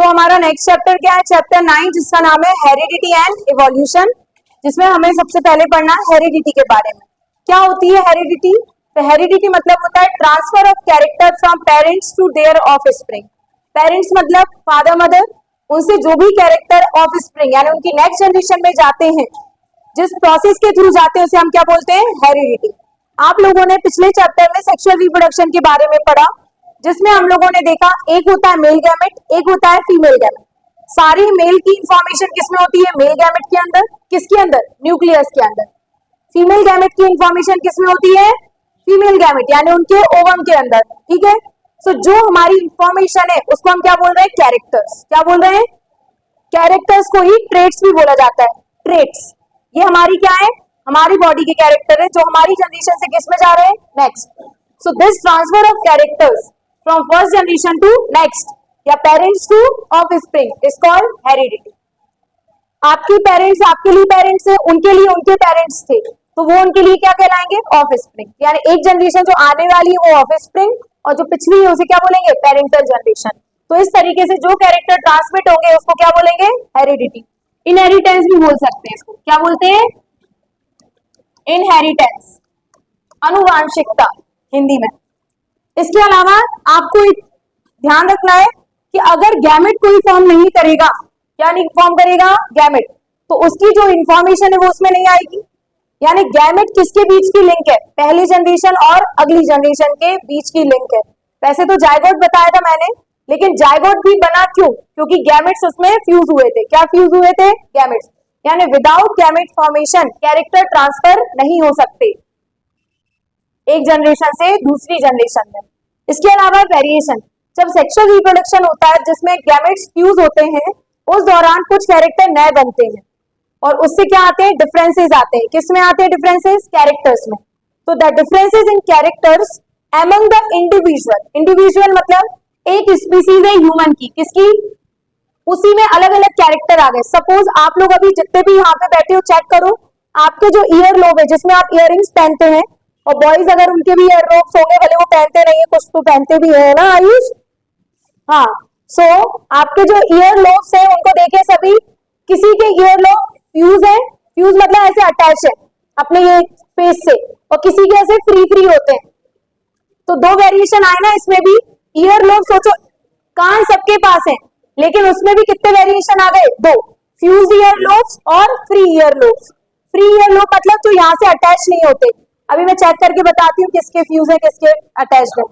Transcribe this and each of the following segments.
हमारा next chapter क्या है? चैप्टर 9, जिसका नाम है हेरिडिटी एंड इवोल्यूशन, जिसमें हमें सबसे पहले पढ़ना है हेरिडिटी के बारे में। क्या होती है हेरिडिटी? तो हेरिडिटी मतलब होता है transfer of character from parents to their offspring. Parents मतलब फादर मदर, उनसे जो भी कैरेक्टर ऑफस्प्रिंग यानी उनकी नेक्स्ट जनरेशन में जाते हैं, जिस प्रोसेस के थ्रू जाते हैं उसे हम क्या बोलते हैं? हेरिडिटी। आप लोगों ने पिछले चैप्टर में सेक्सुअल रिप्रोडक्शन के बारे में पढ़ा, जिसमें हम लोगों ने देखा एक होता है मेल गैमेट, एक होता है फीमेल गैमेट। सारी मेल की इंफॉर्मेशन किसमें होती है? मेल गैमेट के अंदर। किसके अंदर? न्यूक्लियस के अंदर। फीमेल गैमेट की इंफॉर्मेशन किसमें होती है? फीमेल गैमेट यानी उनके ओवम के अंदर। ठीक है, सो जो हमारी इंफॉर्मेशन है उसको हम क्या बोल रहे हैं? कैरेक्टर्स। क्या बोल रहे हैं? कैरेक्टर्स को ही ट्रेट्स भी बोला जाता है। ट्रेट्स ये हमारी क्या है? हमारी बॉडी के कैरेक्टर है, जो हमारी जनरेशन से किस में जा रहे हैं? Next. So this transfer of characters from first generation to next या parents to offspring is called heredity. आपके पेरेंट्स आपके लिए पेरेंट्स है, उनके लिए उनके पेरेंट्स थे, तो वो उनके लिए क्या कहलाएंगे? ऑफस्प्रिंग। यानी एक जनरेशन जो आने वाली है वो ऑफस्प्रिंग, और जो पिछली है उसे क्या बोलेंगे? Parental generation. तो इस तरीके से जो कैरेक्टर ट्रांसमिट होंगे उसको क्या बोलेंगे? हेरिडिटी। इनहेरिटेंस भी बोल सकते हैं इसको। क्या बोलते हैं? इनहेरिटेंस, अनुवांशिकता हिंदी में। इसके अलावा आपको ध्यान रखना है कि अगर गैमेट कोई फॉर्म नहीं करेगा, क्या नहीं फॉर्म करेगा? गैमेट, तो उसकी जो इंफॉर्मेशन है वो उसमें नहीं आएगी। यानी गैमेट किसके बीच की लिंक है? पहली जनरेशन और अगली जनरेशन के बीच की लिंक है। वैसे तो जायगोट बताया था मैंने, लेकिन जायगोट भी बना क्यों? क्योंकि गैमेट्स उसमें फ्यूज हुए थे। क्या फ्यूज हुए थे? गैमेट्स। यानी without gamete formation character transfer नहीं हो सकते एक जनरेशन से दूसरी जनरेशन में। इसके अलावा वेरिएशन, जब सेक्सुअल रिप्रोडक्शन होता है जिसमें गैमेट्स फ्यूज होते हैं, उस दौरान कुछ कैरेक्टर नए बनते हैं और उससे क्या आते हैं? डिफरेंसेस आते हैं। किस में आते हैं डिफरेंसेस? कैरेक्टर्स में। तो the differences in characters among the individual, individual मतलब एक स्पीसीज है ह्यूमन की, किसकी? उसी में अलग अलग कैरेक्टर आ गए। सपोज आप लोग अभी जितने भी यहाँ पे बैठे हो चेक करो, आपके जो ईयर लोब है जिसमें आप इयररिंग्स पहनते हैं, और बॉयज अगर उनके भी ईयर लोब्स होंगे, भले वो पहनते नहीं है, कुछ तो पहनते भी है ना आयुष? हाँ, सो आपके जो ईयर लोब्स है उनको देखे सभी, किसी के ईयर लोब फ्यूज है, फ्यूज मतलब ऐसे अटैच है अपने ये स्पेस से, और किसी के ऐसे फ्री फ्री होते हैं। तो दो वेरिएशन आए ना इसमें भी। ईयर लोब सोचो, कान सबके पास है, लेकिन उसमें भी कितने वेरिएशन आ गए? दो, फ्यूज ईयर लोब्स और free year lobes. Free ear lobe मतलब जो यहाँ से अटैच नहीं होते। अभी मैं चेक करके बताती हूँ किसके फ्यूज है किसके अटैच है।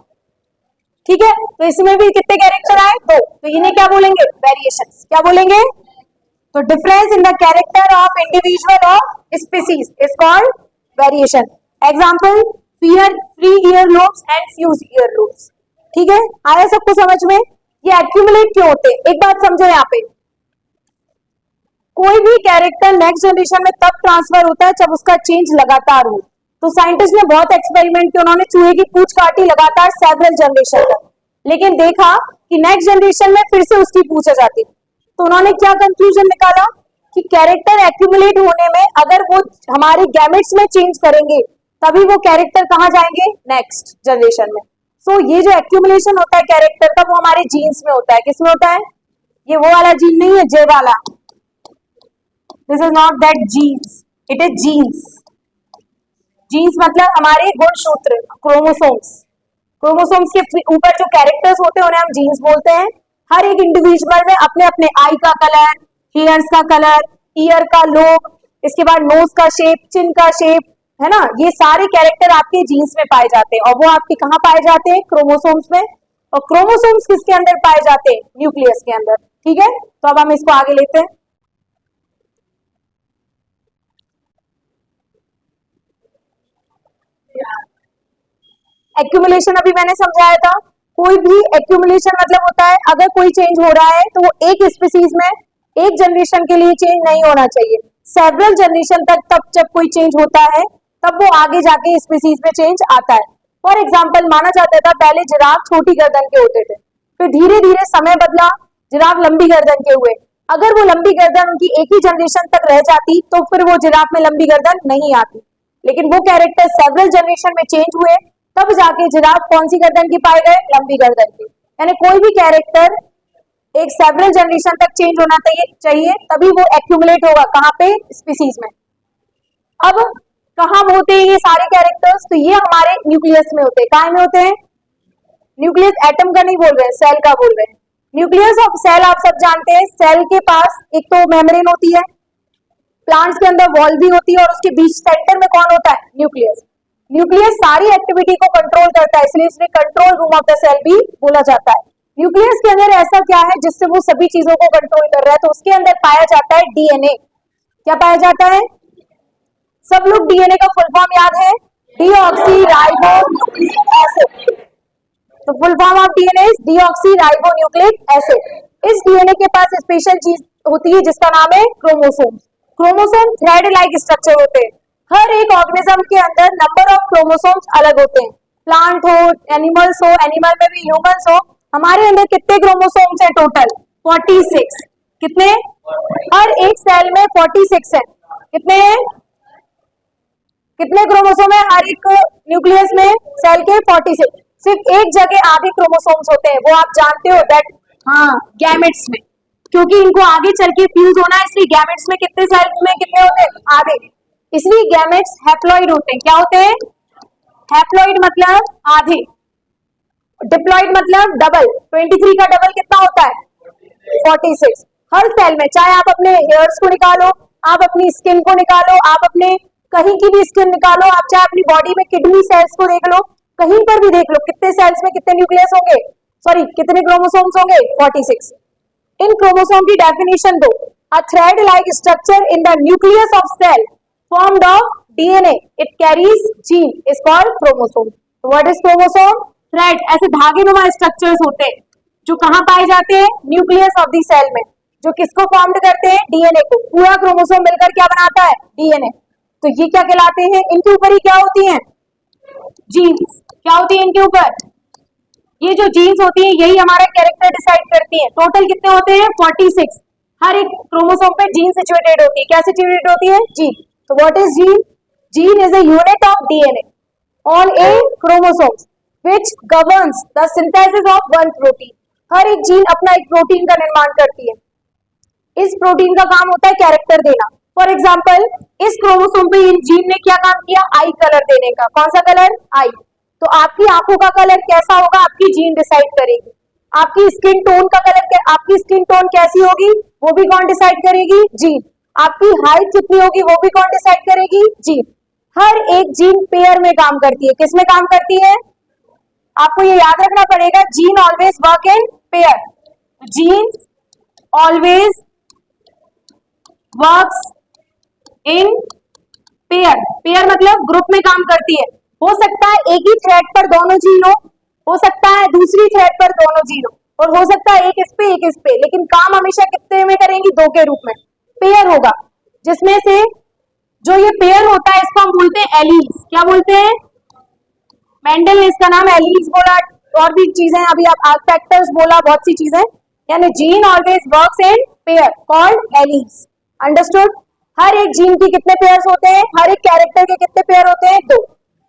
ठीक है, तो इसमें भी कितने कैरेक्टर आए? दो। तो इन्हें क्या बोलेंगे? वेरिएशंस। क्या बोलेंगे? तो difference in the character of individual of species is called variation. Example, free year lobes and fuse year lobes. ठीक है, आया सबको समझ में? ये एक्यूमुलेट क्यों होते हैं? एक बात समझो, यहाँ पे कोई भी कैरेक्टर नेक्स्ट जनरेशन में तब ट्रांसफर होता है जब उसका चेंज लगातार हो। तो साइंटिस्ट ने बहुत एक्सपेरिमेंट किए, उन्होंने चूहे की पूंछ काटी लगातार सेवरल जनरेशन तक, लेकिन देखा कि नेक्स्ट जनरेशन में फिर से उसकी पूंछ आ जाती। तो उन्होंने क्या कंक्लूजन निकाला कि कैरेक्टर एक्यूमुलेट होने में अगर वो हमारे गैमेट्स में चेंज करेंगे तभी वो कैरेक्टर कहाँ जाएंगे? नेक्स्ट जनरेशन में। सो ये जो एक्यूमुलेशन होता है कैरेक्टर का, वो हमारे जीन्स में होता है। किसमें होता है? ये वो वाला जीन नहीं है, जे वाला। This is not that jeans, it is genes. Genes मतलब हमारे गुणसूत्र, क्रोमोसोम्स। क्रोमोसोम्स के ऊपर जो कैरेक्टर्स होते हैं उन्हें हम जीन्स बोलते हैं। हर एक इंडिविजुअल में अपने अपने आई का कलर, हेयर्स का कलर, ईयर का लोब, इसके बाद नोज का शेप, चिन का शेप, है ना, ये सारे कैरेक्टर आपके जीन्स में पाए जाते हैं। और वो आपके कहाँ पाए जाते हैं? क्रोमोसोम्स में। और क्रोमोसोम्स किसके अंदर पाए जाते हैं? न्यूक्लियस के अंदर। ठीक है, तो अब हम इसको आगे लेते हैं। एक्यूमुलेशन अभी मैंने समझाया था। कोई भी एक्यूमुलेशन मतलब होता है अगर कोई चेंज हो रहा है तो वो एक स्पीसीज में एक जनरेशन के लिए चेंज नहीं होना चाहिए, सेवरल जनरेशन तक। तब जब कोई चेंज होता है तब वो आगे जाके स्पीसीज में चेंज आता है। फॉर एग्जाम्पल, माना जाता था पहले जिराफ छोटी गर्दन के होते थे, फिर धीरे धीरे समय बदला, जिराफ लंबी गर्दन के हुए। अगर वो लंबी गर्दन उनकी एक ही जनरेशन तक रह जाती तो फिर वो जिराफ में लंबी गर्दन नहीं आती, लेकिन वो कैरेक्टर सेवरल जनरेशन में चेंज हुए, तब जाके जिराफ कौन सी गर्दन की पाए गए? लंबी गर्दन की। यानी कोई भी कैरेक्टर एक सेवरल जनरेशन तक चेंज होना चाहिए, तभी वो एक्यूमुलेट होगा कहाँ पे, स्पीसीज में। अब कहाँ होते हैं ये सारे कैरेक्टर्स, तो ये हमारे न्यूक्लियस में होते हैं। कहाँ में होते हैं? न्यूक्लियस एटम का नहीं बोल रहे हैं, सेल का बोल रहे हैं। न्यूक्लियस ऑफ सेल आप सब जानते हैं, सेल के पास एक तो मेम्ब्रेन होती है, प्लांट्स के अंदर वॉल भी होती है, और उसके बीच सेंटर में कौन होता है? न्यूक्लियस। न्यूक्लियस सारी एक्टिविटी को कंट्रोल करता है, इसलिए इसे control room of the cell भी बोला जाता है। न्यूक्लियस के अंदर ऐसा क्या है जिससे वो सभी चीजों को कंट्रोल कर रहा है? तो उसके अंदर पाया जाता है डीएनए। क्या पाया जाता है? सब लोग डीएनए का फुल फॉर्म याद है? Deoxyribonucleic acid. तो full form of DNA is deoxyribonucleic acid. इस डीएनए के पास स्पेशल चीज होती है जिसका नाम है chromosome. Chromosome thread like structure होते हैं। हर एक ऑर्गेनिज्म के अंदर नंबर ऑफ क्रोमोसोम्स अलग होते हैं। प्लांट हो, एनिमल्स हो, एनिमल में भी ह्यूमंस हो, हमारे अंदर कितने क्रोमोसोम्स हैं टोटल? 46। कितने? हर एक सेल में 46 है। कितने हैं? कितने क्रोमोसोम है हर एक न्यूक्लियस में? सेल के 46। सिर्फ एक जगह आधे क्रोमोसोम्स होते हैं, वो आप जानते हो, दैट गैमेट्स में, क्योंकि इनको आगे चल के फ्यूज होना है, इसलिए गैमेट्स में कितने सेल्स में कितने होते हैं? आधे। इसलिए गैमेट्स हैप्लॉइड होते हैं। क्या होते हैं? हैप्लॉइड मतलब आधे, डिप्लॉइड मतलब डबल। 23 का डबल कितना होता है? 46। हर सेल में, चाहे आप अपने हेयर्स को निकालो, आप अपनी स्किन को निकालो, आप अपने कहीं की भी स्किन निकालो, आप चाहे अपनी बॉडी में किडनी सेल्स को देख लो, कहीं पर भी देख लो, कितने सेल्स में कितने न्यूक्लियस होंगे, सॉरी कितने क्रोमोसोम्स होंगे? 46। इन क्रोमोसोम की डेफिनेशन दो। A thread like structure in the nucleus of cell formed of DNA, it carries gene is called chromosome. What is chromosome? Thread, ऐसे धागेनुमा स्ट्रक्चर्स होते हैं जो कहाँ पाए जाते हैं? न्यूक्लियस ऑफ दी सेल में, जो किसको फॉर्म्ड करते हैं? डीएनए को। पूरा क्रोमोसोम मिलकर क्या बनाता है? डीएनए। तो ये क्या कहलाते हैं? इनके ऊपर ही क्या होती हैं? जीन्स। क्या होती है इनके ऊपर? ये जो जीन्स होती है यही हमारा कैरेक्टर डिसाइड करती है। टोटल कितने होते हैं? 46। हर एक क्रोमोसोम पे जीन सिचुएटेड होती है। क्या सिचुएटेड होती है? Gene. So what is gene? Gene is a unit of DNA on a chromosome which governs the synthesis of one protein. हर एक जीन अपना एक प्रोटीन का निर्माण करती है। इस प्रोटीन का काम होता है कैरेक्टर देना। फॉर एग्जाम्पल, इस क्रोमोसोम पे इन जीन ने क्या काम किया? आई कलर देने का। कौन सा कलर? आई। तो आपकी आंखों का कलर कैसा होगा? आपकी जीन डिसाइड करेगी। आपकी स्किन टोन का कलर, आपकी स्किन टोन कैसी होगी वो भी कौन डिसाइड करेगी? जीन। आपकी हाइट कितनी होगी वो भी कौन डिसाइड करेगी? जीन। हर एक जीन पेयर में काम करती है। किस में काम करती है? आपको ये याद रखना पड़ेगा, gene always work in pair. Genes always works in pair. Pair मतलब ग्रुप में काम करती है। हो सकता है एक ही थ्रेड पर दोनों जीन हो सकता है दूसरी थ्रेड पर दोनों जीन हो, और हो सकता है एक इस पे एक इस पे, लेकिन काम हमेशा कितने में करेंगी? दो के रूप में। पेयर होगा, जिसमें से जो ये पेयर होता है इसको हम बोलते हैं एलील्स। क्या बोलते हैं? मेंडल ने इसका नाम एलील्स बोला, और भी चीजें अभी आप फैक्टर्स बोला, बहुत सी चीजें। यानी gene always works in pair called alleles. Understood? हर एक जीन की कितने पेयर्स होते हैं? हर एक कैरेक्टर के कितने पेयर होते हैं? 2।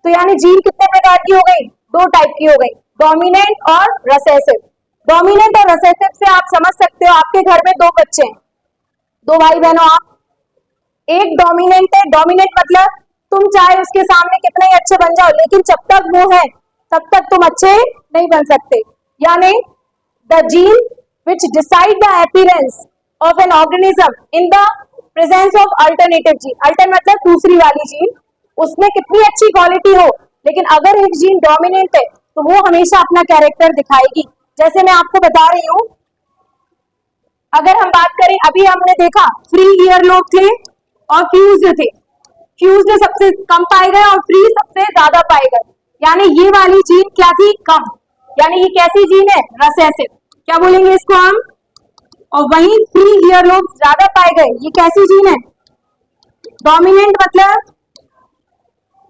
तो यानी जीन कितने प्रकार की हो गई? 2 टाइप की हो गई, डोमिनेंट और रिसेसिव। डोमिनेंट और रिसेसिव से आप समझ सकते हो, आपके घर में 2 बच्चे हैं, 2 भाई बहनों, आप, एक डोमिनेंट है। डोमिनेंट मतलब तुम चाहे उसके सामने कितने ही अच्छे बन जाओ, लेकिन जब तक वो है तब तक तुम अच्छे नहीं बन सकते। यानी the gene which decide the appearance of an organism in the presence of alternative gene. Alternate मतलब दूसरी वाली जीन, उसमें कितनी अच्छी क्वालिटी हो, लेकिन अगर एक जीन डोमिनेंट है तो वो हमेशा अपना कैरेक्टर दिखाएगी। जैसे मैं आपको बता रही हूं, अगर हम बात करें, अभी हमने देखा फ्री ईयर लोग थे और फ्यूज्ड थे। फ्यूज्ड सबसे कम पाए गए और फ्री सबसे ज्यादा पाए गए। यानी ये वाली जीन क्या थी? कम। यानी ये कैसी जीन है? रिसेसिव। क्या बोलेंगे इसको हम? और वहीं फ्री ईयर लोग ज्यादा पाए गए, ये कैसी जीन है? डोमिनेंट मतलब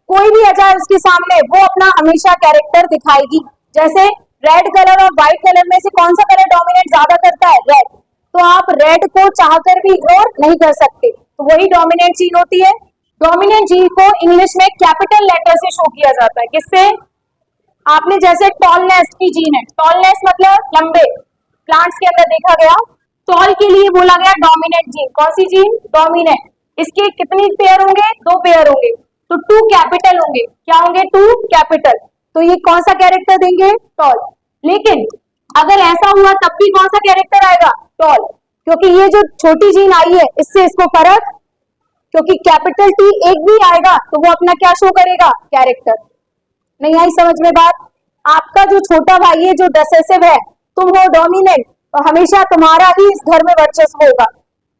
कोई भी आ जाए उसके सामने वो अपना हमेशा कैरेक्टर दिखाएगी। जैसे रेड कलर और व्हाइट कलर में से कौन सा कलर डोमिनेट ज्यादा करता है? रेड। तो आप रेड को चाहकर भी इग्नोर नहीं कर सकते, तो वही डोमिनेंट जीन होती है। डोमिनेंट जीन को इंग्लिश में कैपिटल लेटर से शो किया जाता है। किससे? आपने जैसे टॉलनेस की जीन है, टॉलनेस मतलब लंबे, प्लांट्स के अंदर देखा गया, टॉल के लिए बोला गया डोमिनेंट जीन। कौन सी जीन? डोमिनेंट। इसके कितनी पेयर होंगे? 2 पेयर होंगे, तो 2 कैपिटल होंगे। क्या होंगे? 2 कैपिटल। तो ये कौन सा कैरेक्टर देंगे? टॉल। लेकिन अगर ऐसा हुआ तब भी कौन सा कैरेक्टर आएगा? टॉल, क्योंकि ये जो छोटी जीन आई है इससे इसको फर्क, क्योंकि कैपिटल टी एक भी आएगा तो वो अपना क्या शो करेगा? कैरेक्टर। नहीं आई समझ में बात? आपका जो छोटा भाई है जो रिसेसिव है, तुम हो डोमिनेंट, तो हमेशा तुम्हारा ही इस घर में वर्चस्व होगा।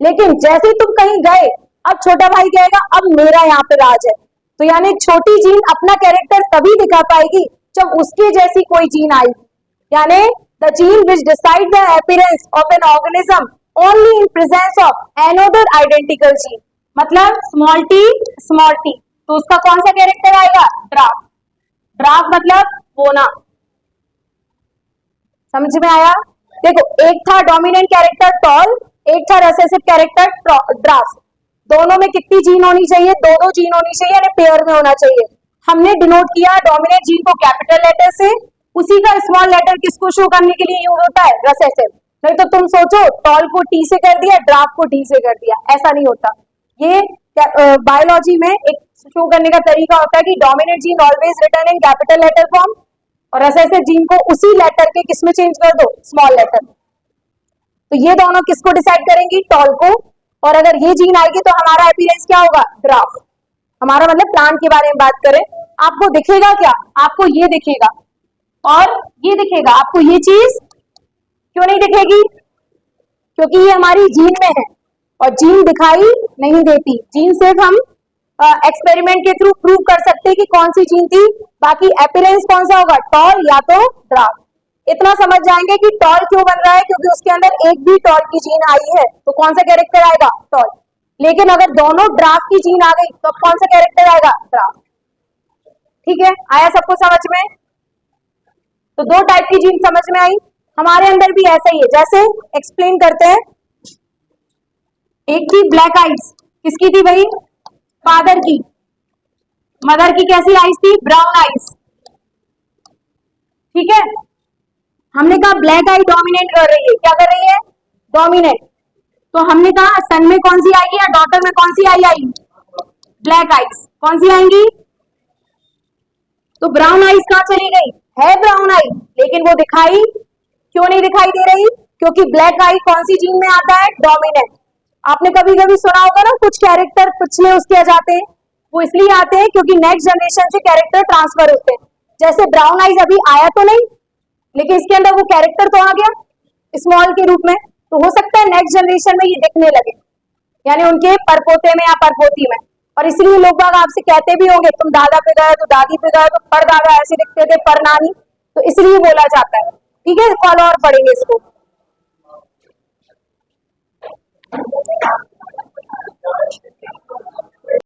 लेकिन जैसे ही तुम कहीं गए, अब छोटा भाई कहेगा अब मेरा यहाँ पे राज है। तो यानी छोटी जीन अपना कैरेक्टर तभी दिखा पाएगी जब उसके जैसी कोई जीन आई। यानी the gene which decide the appearance of an organism only in presence of another identical gene. मतलब स्मॉल टी, तो उसका कौन सा कैरेक्टर आएगा? ड्राफ्ट। ड्राफ्ट मतलब बोना। समझ में आया? देखो, एक था डोमिनेंट कैरेक्टर टॉल, एक था रिसेसिव कैरेक्टर ड्राफ्ट। दोनों में कितनी जीन होनी चाहिए? 2-2 जीन होनी चाहिए, यानी पेयर में होना चाहिए। हमने डिनोट किया डोमिनेंट जीन को कैपिटल लेटर से, उसी का स्मॉल लेटर किसको शो करने के लिए यूज होता है? रिसेसिव। नहीं तो तुम सोचो टॉल को टी से कर दिया, ड्राफ्ट को डी से कर दिया, ऐसा नहीं होता। ये बायोलॉजी में एक शो करने का तरीका होता है कि dominant gene always return in capital letter form, और रिसेसिव जीन को उसी लेटर के किसमें चेंज कर दो? Small letter. तो ये दोनों किसको डिसाइड करेंगी? टॉल को। और अगर ये जीन आएगी तो हमारा अपीयरेंस क्या होगा? ड्राफ्ट। हमारा मतलब प्लांट के बारे में बात करें, आपको दिखेगा क्या? आपको ये दिखेगा और ये दिखेगा। आपको ये चीज क्यों नहीं दिखेगी? क्योंकि ये हमारी जीन में है और जीन दिखाई नहीं देती। जीन सिर्फ हम एक्सपेरिमेंट के थ्रू प्रूव कर सकते हैं कि कौन सी जीन थी, बाकी अपीयरेंस कौन सा होगा? टॉल या तो ड्राफ्ट। इतना समझ जाएंगे कि टॉल क्यों बन रहा है, क्योंकि उसके अंदर एक भी टॉल की जीन आई है, तो कौन सा कैरेक्टर आएगा? टॉल। लेकिन अगर दोनों ड्राफ्ट की जीन आ गई तो कौन सा कैरेक्टर आएगा? ड्राफ्ट। ठीक है, आया सबको समझ में? तो 2 टाइप की जीन समझ में आई। हमारे अंदर भी ऐसा ही है, जैसे एक्सप्लेन करते हैं। एक थी ब्लैक आइज, किसकी थी भाई? फादर की। मदर की कैसी आइज थी? Brown eyes. ठीक है, हमने कहा ब्लैक आई डोमिनेट कर रही है। क्या कर रही है? डोमिनेट। तो हमने कहा सन में कौन सी आएगी या डॉटर में कौन सी आई आएगी? Black eyes. कौन सी आएंगी? तो ब्राउन आइज कहां चली गई? है ब्राउन आई, लेकिन वो दिखाई क्यों नहीं दिखाई दे रही? क्योंकि ब्लैक आई कौन सी जीन में आता है? डोमिनेंट। आपने कभी कभी सुना होगा ना, कुछ कैरेक्टर पिछले उसके आ जाते हैं, वो इसलिए आते हैं क्योंकि नेक्स्ट जनरेशन से कैरेक्टर ट्रांसफर होते हैं। जैसे ब्राउन आइज अभी आया तो नहीं, लेकिन इसके अंदर वो कैरेक्टर तो आ गया स्मॉल के रूप में, तो हो सकता है नेक्स्ट जनरेशन में ये दिखने लगे, यानी उनके परपोते में या परपोती में। और इसलिए लोग बाग आपसे कहते भी होंगे तुम दादा पे गए तो दादी पे गए तो परदादा ऐसे दिखते थे, पर नानी, तो इसलिए बोला जाता है। ठीक है, कल और पढ़ेंगे इसको।